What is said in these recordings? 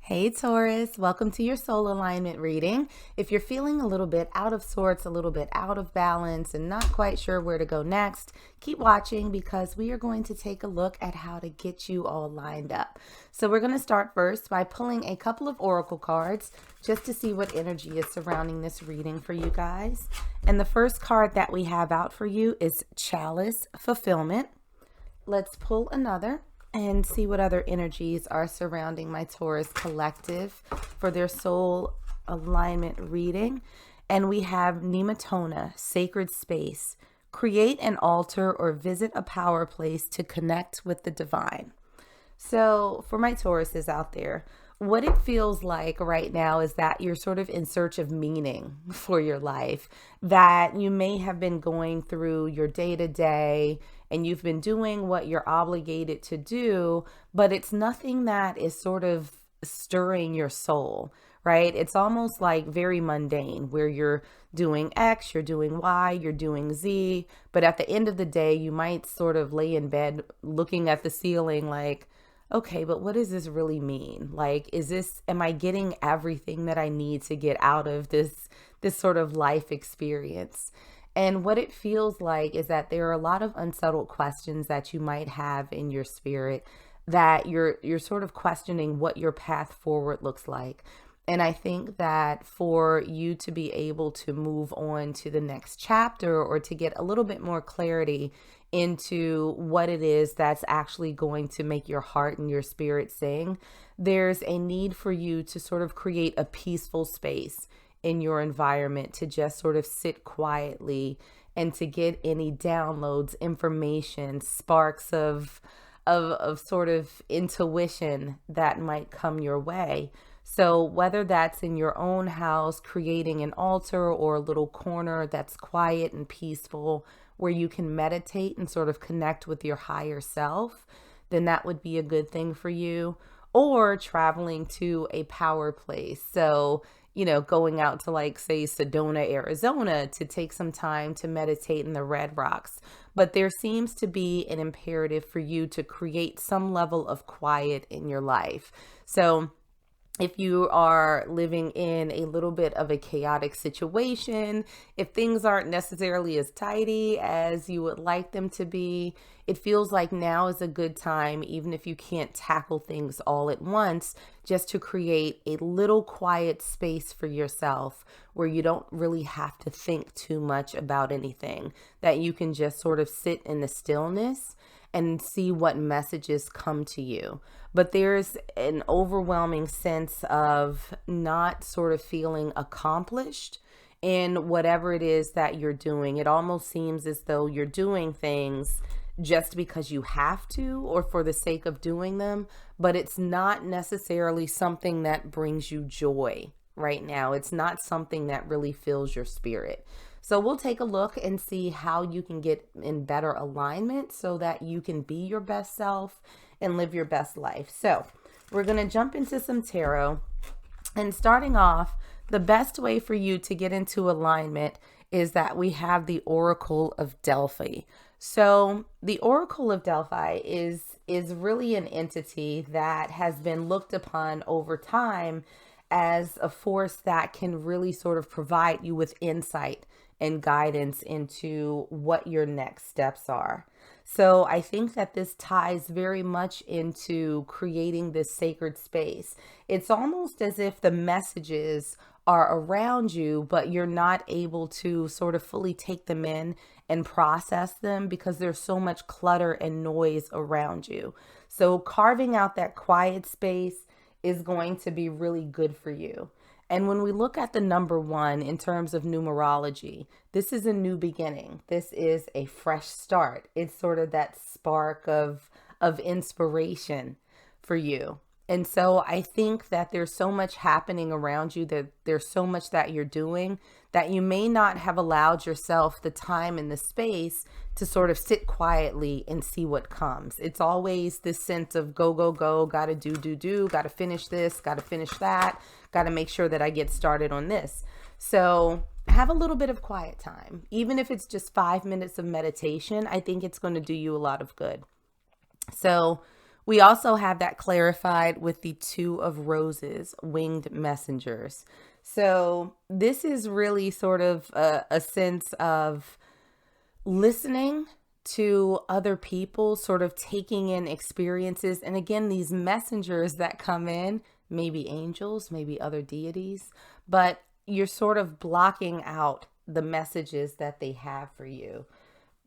Hey Taurus, welcome to your soul alignment reading. If you're feeling a little bit out of sorts, a little bit out of balance, and not quite sure where to go next, keep watching because we are going to take a look at how to get you all lined up. So we're going to start first by pulling a couple of oracle cards just to see what energy is surrounding this reading for you guys. And the first card that we have out for you is Chalice Fulfillment. Let's pull another and see what other energies are surrounding my Taurus collective for their soul alignment reading. And we have Nematona, Sacred Space. Create an altar or visit a power place to connect with the divine. So for my Tauruses out there, what it feels like right now is that you're sort of in search of meaning for your life, that you may have been going through your day-to-day and you've been doing what you're obligated to do, but it's nothing that is sort of stirring your soul, right? It's almost like very mundane where you're doing X, you're doing Y, you're doing Z, but at the end of the day, you might sort of lay in bed looking at the ceiling like, okay, but what does this really mean? Like, am I getting everything that I need to get out of this sort of life experience? And what it feels like is that there are a lot of unsettled questions that you might have in your spirit, that you're sort of questioning what your path forward looks like. And I think that for you to be able to move on to the next chapter or to get a little bit more clarity into what it is that's actually going to make your heart and your spirit sing, there's a need for you to sort of create a peaceful space in your environment to just sort of sit quietly and to get any downloads, information, sparks of sort of intuition that might come your way. So whether that's in your own house, creating an altar or a little corner that's quiet and peaceful where you can meditate and sort of connect with your higher self, then that would be a good thing for you. Or traveling to a power place. So, going out to like, say, Sedona, Arizona to take some time to meditate in the Red Rocks. But there seems to be an imperative for you to create some level of quiet in your life. So if you are living in a little bit of a chaotic situation, if things aren't necessarily as tidy as you would like them to be, it feels like now is a good time, even if you can't tackle things all at once, just to create a little quiet space for yourself where you don't really have to think too much about anything, that you can just sort of sit in the stillness and see what messages come to you. But there's an overwhelming sense of not sort of feeling accomplished in whatever it is that you're doing. It almost seems as though you're doing things just because you have to or for the sake of doing them, but it's not necessarily something that brings you joy right now. It's not something that really fills your spirit. So we'll take a look and see how you can get in better alignment so that you can be your best self and live your best life. So we're going to jump into some tarot. And starting off, the best way for you to get into alignment is that we have the Oracle of Delphi. So the Oracle of Delphi is really an entity that has been looked upon over time as a force that can really sort of provide you with insight and guidance into what your next steps are. So I think that this ties very much into creating this sacred space. It's almost as if the messages are around you, but you're not able to sort of fully take them in and process them because there's so much clutter and noise around you. So carving out that quiet space is going to be really good for you. And when we look at the number 1 in terms of numerology, this is a new beginning. This is a fresh start. It's sort of that spark of inspiration for you. And so I think that there's so much happening around you, that there's so much that you're doing that you may not have allowed yourself the time and the space to sort of sit quietly and see what comes. It's always this sense of go, go, go, gotta do, gotta finish this, gotta finish that, gotta make sure that I get started on this. So have a little bit of quiet time. Even if it's just 5 minutes of meditation, I think it's going to do you a lot of good. So We also have that clarified with the Two of Roses, winged messengers. So this is really sort of a sense of listening to other people, sort of taking in experiences. And again, these messengers that come in, maybe angels, maybe other deities, but you're sort of blocking out the messages that they have for you.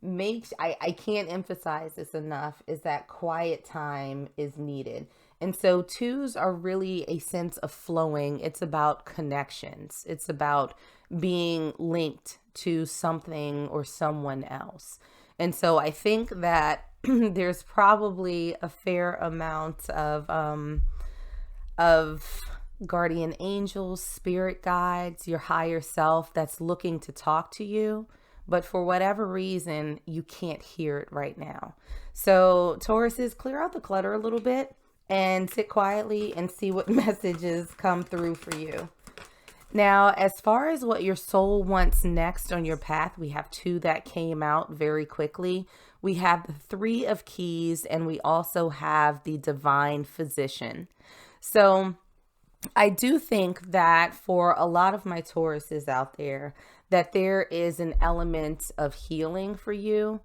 I can't emphasize this enough, is that quiet time is needed. And so twos are really a sense of flowing. It's about connections. It's about being linked to something or someone else. And so I think that there's probably a fair amount of guardian angels, spirit guides, your higher self that's looking to talk to you. But for whatever reason, you can't hear it right now. So Tauruses, clear out the clutter a little bit and sit quietly and see what messages come through for you. Now, as far as what your soul wants next on your path, we have two that came out very quickly. We have the Three of Keys, and we also have the Divine Physician. So I do think that for a lot of my Tauruses out there, that there is an element of healing for you.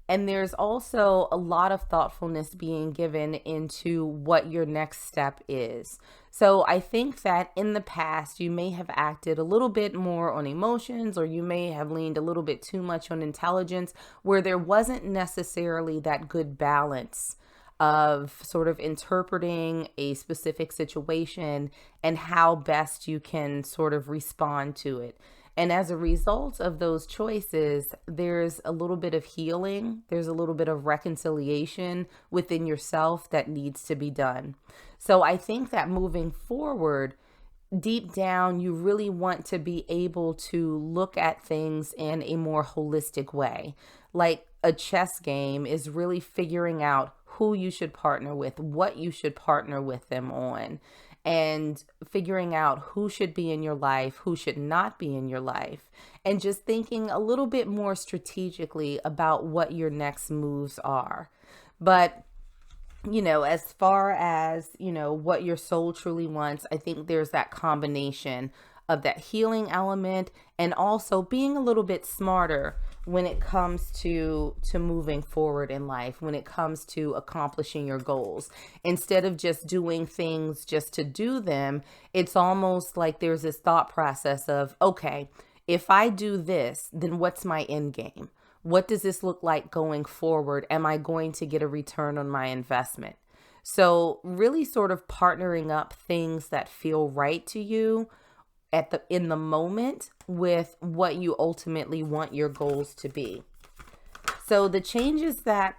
And there's also a lot of thoughtfulness being given into what your next step is. So I think that in the past, you may have acted a little bit more on emotions, or you may have leaned a little bit too much on intelligence, where there wasn't necessarily that good balance of sort of interpreting a specific situation and how best you can sort of respond to it. And as a result of those choices, there's a little bit of healing. There's a little bit of reconciliation within yourself that needs to be done. So I think that moving forward, deep down, you really want to be able to look at things in a more holistic way. Like a chess game is really figuring out who you should partner with, what you should partner with them on, and figuring out who should be in your life, who should not be in your life, and just thinking a little bit more strategically about what your next moves are. But as far as, what your soul truly wants, I think there's that combination of that healing element and also being a little bit smarter when it comes to moving forward in life, when it comes to accomplishing your goals. Instead of just doing things just to do them, it's almost like there's this thought process of, okay, if I do this, then what's my end game? What does this look like going forward? Am I going to get a return on my investment? So really sort of partnering up things that feel right to you in the moment with what you ultimately want your goals to be. So the changes that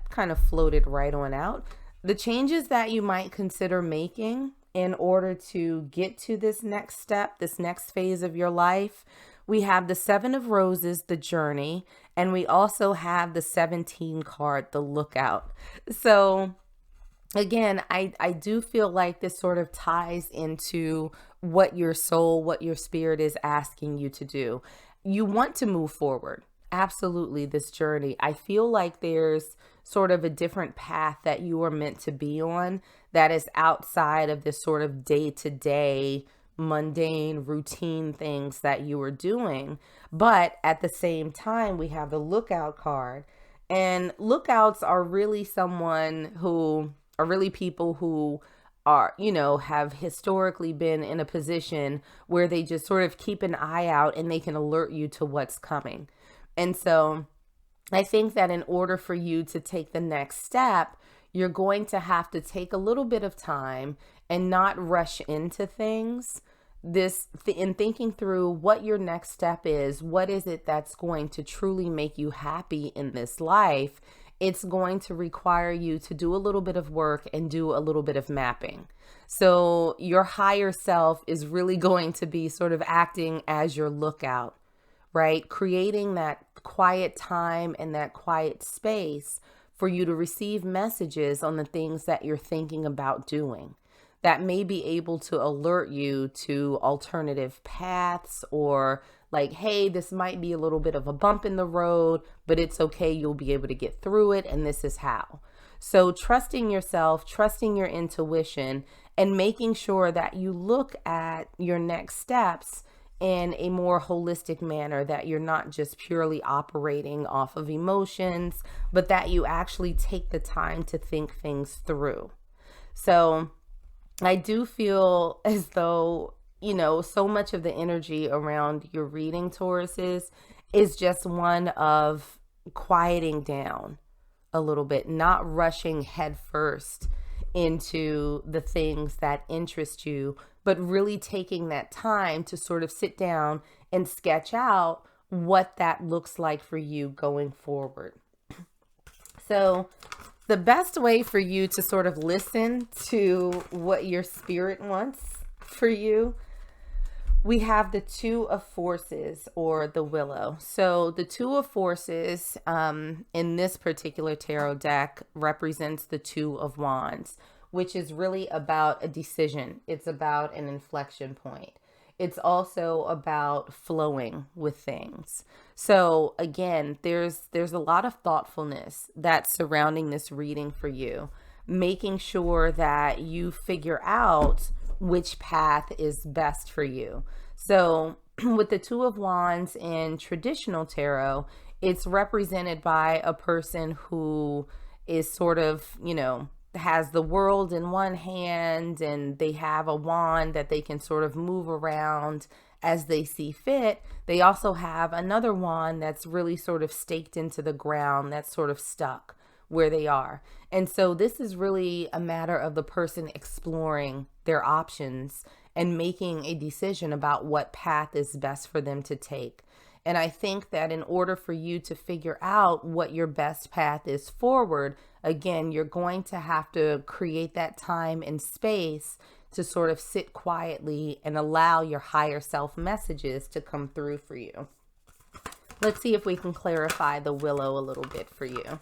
kind of floated right on out. The changes that you might consider making in order to get to this next step, this next phase of your life. We have the Seven of Roses, the journey, and we also have the 17 card, the lookout. So again, I do feel like this sort of ties into what your soul, what your spirit is asking you to do. You want to move forward. Absolutely, this journey. I feel like there's sort of a different path that you are meant to be on that is outside of this sort of day-to-day mundane routine things that you are doing. But at the same time, we have the lookout card, and lookouts are really people who are, have historically been in a position where they just sort of keep an eye out and they can alert you to what's coming. And so I think that in order for you to take the next step, you're going to have to take a little bit of time and not rush into things. In thinking through what your next step is, what is it that's going to truly make you happy in this life? It's going to require you to do a little bit of work and do a little bit of mapping. So your higher self is really going to be sort of acting as your lookout, right? Creating that quiet time and that quiet space for you to receive messages on the things that you're thinking about doing that may be able to alert you to alternative paths, or like, hey, this might be a little bit of a bump in the road, but it's okay. You'll be able to get through it. And this is how. So trusting yourself, trusting your intuition, and making sure that you look at your next steps in a more holistic manner, that you're not just purely operating off of emotions, but that you actually take the time to think things through. So I do feel as though, so much of the energy around your reading, Taurus, is just one of quieting down a little bit, not rushing headfirst into the things that interest you, but really taking that time to sort of sit down and sketch out what that looks like for you going forward. So the best way for you to sort of listen to what your spirit wants for you, we have the Two of Forces, or the Willow. So the Two of Forces in this particular tarot deck represents the Two of Wands, which is really about a decision. It's about an inflection point. It's also about flowing with things. So again, there's a lot of thoughtfulness that's surrounding this reading for you, making sure that you figure out which path is best for you. So with the Two of Wands in traditional tarot, it's represented by a person who is sort of, has the world in one hand, and they have a wand that they can sort of move around as they see fit. They also have another wand that's really sort of staked into the ground, that's sort of stuck where they are. And so this is really a matter of the person exploring their options and making a decision about what path is best for them to take. And I think that in order for you to figure out what your best path is forward, again, you're going to have to create that time and space to sort of sit quietly and allow your higher self messages to come through for you. Let's see if we can clarify the Willow a little bit for you.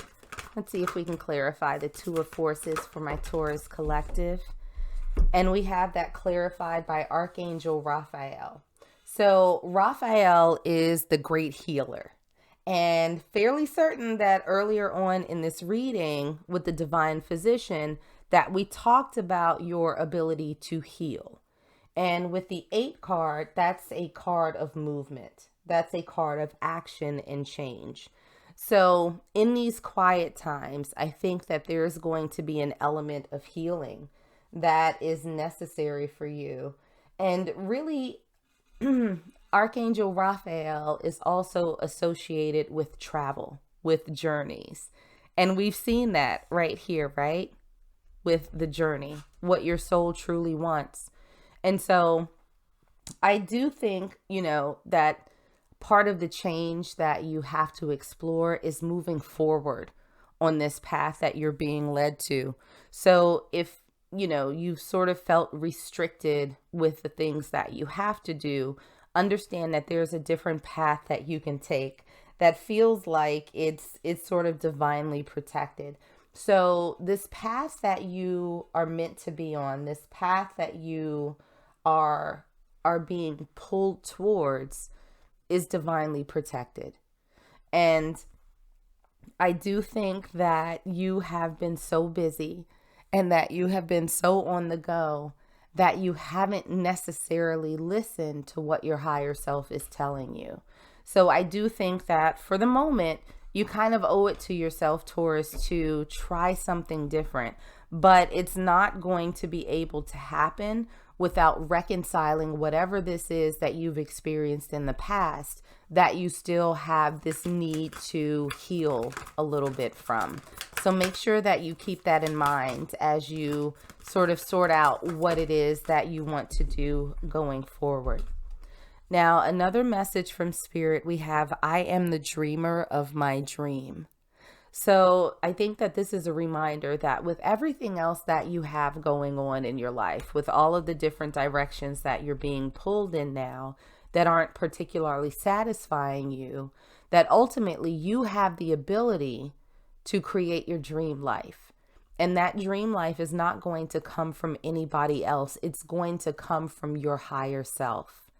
Let's see if we can clarify the Two of Forces for my Taurus collective. And we have that clarified by Archangel Raphael. So Raphael is the great healer, and fairly certain that earlier on in this reading with the Divine Physician that we talked about your ability to heal. And with the 8 card, that's a card of movement. That's a card of action and change. So in these quiet times, I think that there's going to be an element of healing that is necessary for you. And really, Archangel Raphael is also associated with travel, with journeys. And we've seen that right here, right? With the journey, what your soul truly wants. And so I do think, that part of the change that you have to explore is moving forward on this path that you're being led to. So if you've sort of felt restricted with the things that you have to do, understand that there's a different path that you can take that feels like it's sort of divinely protected. So this path that you are meant to be on, this path that you are being pulled towards, is divinely protected. And I do think that you have been so busy and that you have been so on the go that you haven't necessarily listened to what your higher self is telling you. So I do think that for the moment, you kind of owe it to yourself, Taurus, to try something different. But it's not going to be able to happen without reconciling whatever this is that you've experienced in the past that you still have this need to heal a little bit from. So make sure that you keep that in mind as you sort of sort out what it is that you want to do going forward. Now, another message from Spirit, we have, I am the dreamer of my dream. So I think that this is a reminder that with everything else that you have going on in your life, with all of the different directions that you're being pulled in now that aren't particularly satisfying you, that ultimately you have the ability to create your dream life. And that dream life is not going to come from anybody else. It's going to come from your higher self,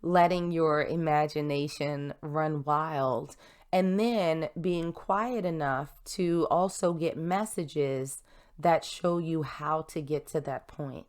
letting your imagination run wild And then being quiet enough to also get messages that show you how to get to that point.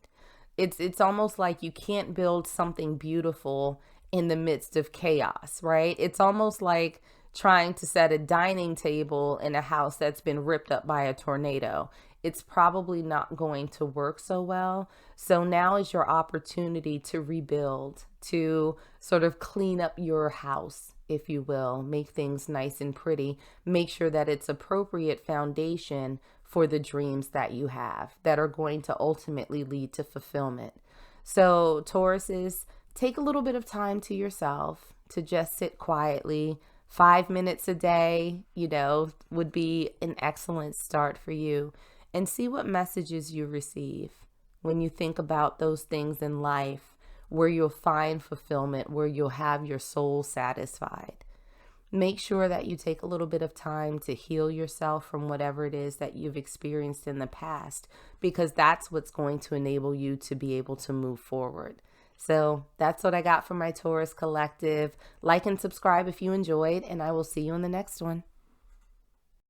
It's almost like you can't build something beautiful in the midst of chaos, right? It's almost like trying to set a dining table in a house that's been ripped up by a tornado. It's probably not going to work so well. So now is your opportunity to rebuild, to sort of clean up your house, if you will, make things nice and pretty, make sure that it's appropriate foundation for the dreams that you have that are going to ultimately lead to fulfillment. So Tauruses, take a little bit of time to yourself to just sit quietly. 5 minutes a day, would be an excellent start for you, and see what messages you receive when you think about those things in life where you'll find fulfillment, where you'll have your soul satisfied. Make sure that you take a little bit of time to heal yourself from whatever it is that you've experienced in the past, because that's what's going to enable you to be able to move forward. So that's what I got from my Taurus collective. Like and subscribe if you enjoyed, and I will see you in the next one.